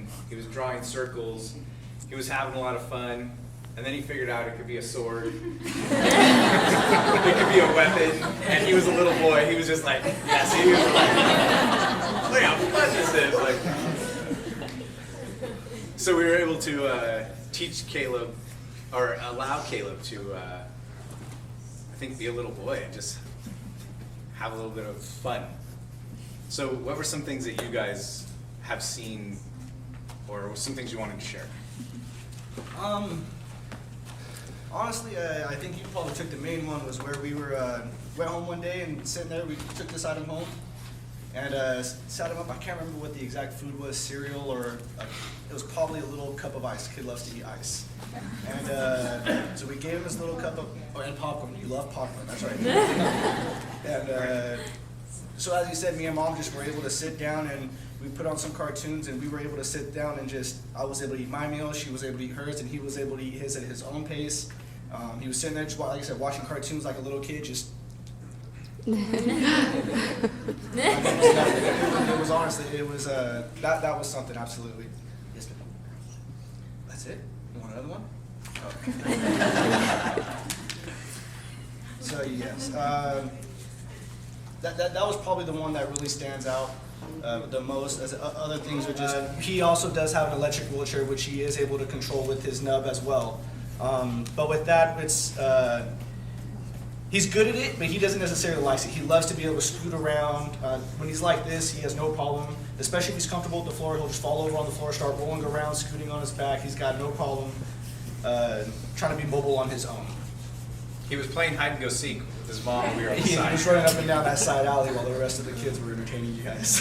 and he was drawing circles. He was having a lot of fun, and then he figured out it could be a sword. It could be a weapon, and he was a little boy. He was just like, yes, he was like, look how fun this is. Like, so we were able to teach Caleb, or allow Caleb to, I think, be a little boy and just have a little bit of fun. So what were some things that you guys have seen, or some things you wanted to share? Honestly, I think you probably took the main one, was where we went home one day and sitting there, we took this item home and sat him up. I can't remember what the exact food was, cereal, or it was probably a little cup of ice. Kid loves to eat ice. And so we gave him this little cup of, and popcorn. You love popcorn, that's right. And so as you said, me and Mom just were able to sit down and we put on some cartoons, and we were able to sit down and just, I was able to eat my meal, she was able to eat hers, and he was able to eat his at his own pace. He was sitting there, just, like I said, watching cartoons like a little kid, just. It was honestly, it was, that was something, absolutely. Yes, ma'am. That's it? You want another one? Oh. So, yes. That was probably the one that really stands out the most. As other things are just, he also does have an electric wheelchair, which he is able to control with his nub as well. But with that, it's he's good at it, but he doesn't necessarily like it. He loves to be able to scoot around. When he's like this, he has no problem, especially if he's comfortable with the floor. He'll just fall over on the floor, start rolling around, scooting on his back. He's got no problem trying to be mobile on his own. He was playing hide and go seek with his mom. We were on the He side. was running up and down that side alley while the rest of the kids were entertaining you guys.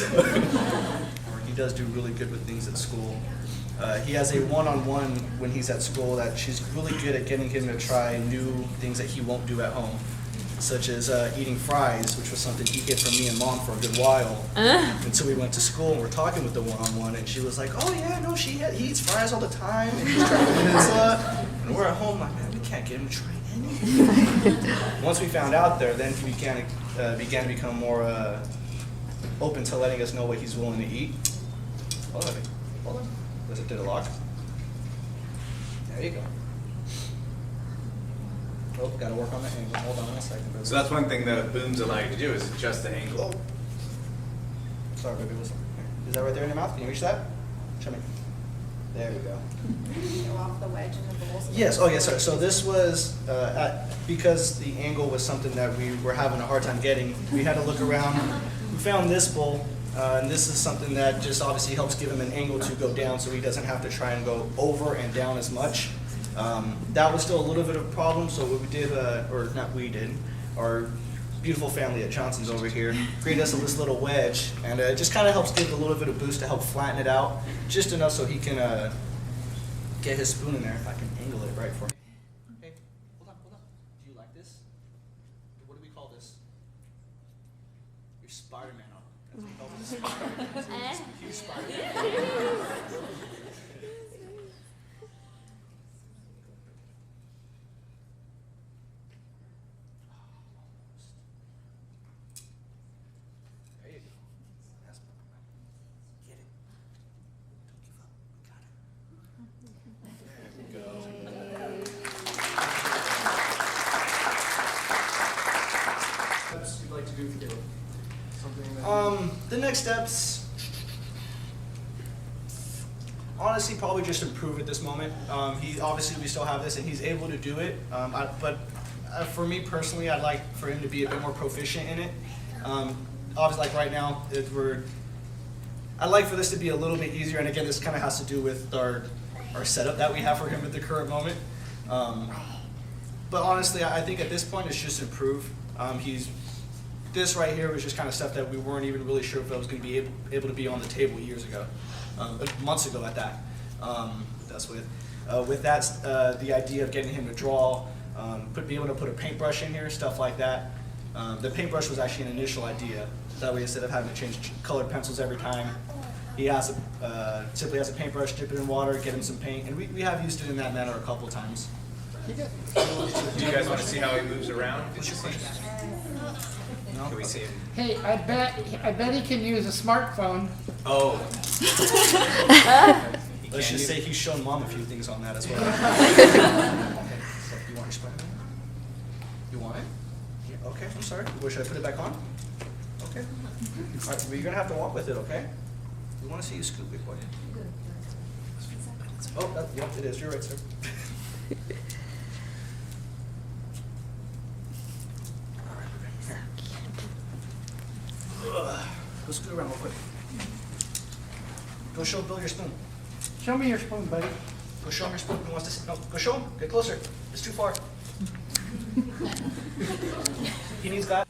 He does do really good with things at school. He has a one-on-one when he's at school that she's really good at getting him to try new things that he won't do at home, such as eating fries, which was something he hid from me and Mom for a good while. Until we went to school and we're talking with the one-on-one, and she was like, "Oh yeah, no, he eats fries all the time, and he's trying pizza." And we're at home like, "Man, we can't get him to try anything." Once we found out there, then he began to become more open to letting us know what he's willing to eat. Hold on. Was it to the lock? There you go. Oh, gotta work on the angle. Hold on a second, baby. So that's one thing that booms allow you to do, is adjust the angle. Oh. Sorry, baby. Is that right there in your mouth? Can you reach that? Show me. There you go. Go off the wedge in the bowls. Yes. Oh, yes, sir. So this was because the angle was something that we were having a hard time getting. We had to look around. We found this bowl, and this is something that just obviously helps give him an angle to go down, so he doesn't have to try and go over and down as much. That was still a little bit of a problem. So what we did, or not we did, our beautiful family at Johnson's over here created us this little wedge, and it just kind of helps give a little bit of boost to help flatten it out, just enough so he can get his spoon in there. If I can angle it right for him. Hey, hold on. Do you like this? What do we call this? Your Spider-Man arm. That's what we call this. Spider-Man. Huge Spider-Man. There you go. That's get it. Don't give up. We got it. There we go. Steps you'd like to do for Caleb? Something that the next steps, honestly, probably just improve at this moment. He obviously, we still have this, and he's able to do it. But for me personally, I'd like for him to be a bit more proficient in it. Obviously, like right now, I'd like for this to be a little bit easier. And again, this kind of has to do with our setup that we have for him at the current moment. But honestly, I think at this point, it's just improve. This right here was just kind of stuff that we weren't even really sure if it was going to be able to be on the table years ago, months ago at that. That's with that, the idea of getting him to draw, being able to put a paintbrush in here, stuff like that. The paintbrush was actually an initial idea. That way, instead of having to change colored pencils every time, he has simply has a paintbrush, dip it in water, get him some paint, and we have used it in that manner a couple of times. Do you guys want to see how he moves around? What's your question? No? Can we see him? Hey, I bet he can use a smartphone. Oh. Let's Can just you? say he's shown mom a few things on that as well. Okay, so you want your Spider-Man? You want it? Yeah, okay, I'm sorry. Where should I put it back on? Okay. All right, well, you're gonna have to walk with it, okay? We wanna see you scoop, big boy. Oh, yep, it is. You're right, sir. All right, okay, here. Ugh. Go scoot around real quick. Go show Bill your spoon. Show me your spoon, buddy. Go show him your spoon. He wants to see. No, go show him. Get closer. It's too far. He needs that.